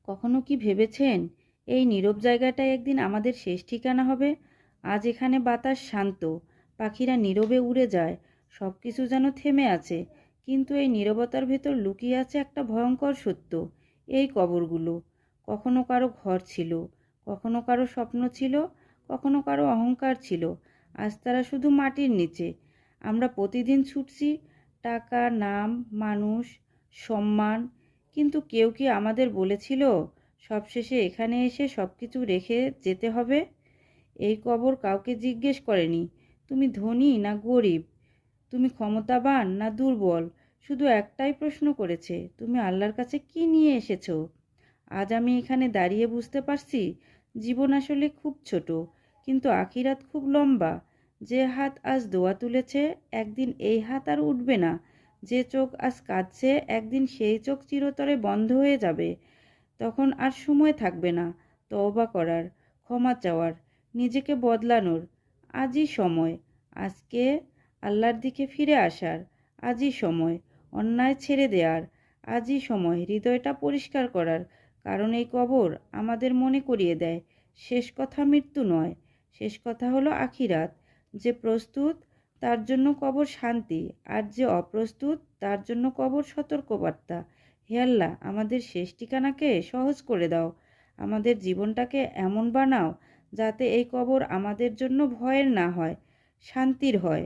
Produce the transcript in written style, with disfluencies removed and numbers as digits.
কখনো কি ভেবেছেন এই নীরব জায়গাটাই একদিন আমাদের শেষ ঠিকানা হবে? আজ এখানে বাতাস শান্ত, পাখিরা নীরবে উড়ে যায়, সব কিছু যেন থেমে আছে। কিন্তু এই নীরবতার ভেতর লুকিয়ে আছে একটা ভয়ঙ্কর সত্য। এই কবরগুলো কখনো কারো ঘর ছিল, কখনো কারো স্বপ্ন ছিল, কখনো কারো অহংকার ছিল। আজ তারা শুধু মাটির নিচে। আমরা প্রতিদিন ছুটছি, টাকা, নাম, মানুষ, সম্মান, কিন্তু কেউ কি আমাদের বলেছিল সবশেষে এখানে এসে সব কিছু রেখে যেতে হবে? এই কবর কাউকে জিজ্ঞেস করেনি তুমি ধনী না গরিব, তুমি ক্ষমতাবান না দুর্বল। শুধু একটাই প্রশ্ন করেছে, তুমি আল্লাহর কাছে কি নিয়ে এসেছো? আজ আমি এখানে দাঁড়িয়ে বুঝতে পারছি জীবন আসলে খুব ছোট, কিন্তু আখিরাত খুব লম্বা। যে হাত আজ দোয়া তুলেছে, একদিন এই হাত আর উঠবে না। যে চোখ আজ কাঁদছে, একদিন সেই চোখ চিরতরে বন্ধ হয়ে যাবে। তখন আর সময় থাকবে না তওবা করার, ক্ষমা চাওয়ার, নিজেকে বদলানোর। আজই সময়। আজকে আল্লাহর দিকে ফিরে আসার। আজই সময় অন্যায় ছেড়ে দেওয়ার। আজই সময় হৃদয়টা পরিষ্কার করার। কারণ এই কবর আমাদের মনে করিয়ে দেয় শেষ কথা মৃত্যু নয়, শেষ কথা হলো আখিরাত। যে প্রস্তুত তার জন্য কবর শান্তি, আর যে অপ্রস্তুত তার জন্য কবর সতর্কবার্তা। হে আল্লাহ, আমাদের শেষ ঠিকানাকে সহজ করে দাও। আমাদের জীবনটাকে এমন বানাও যাতে এই কবর আমাদের জন্য ভয়ের না হয়, শান্তির হয়।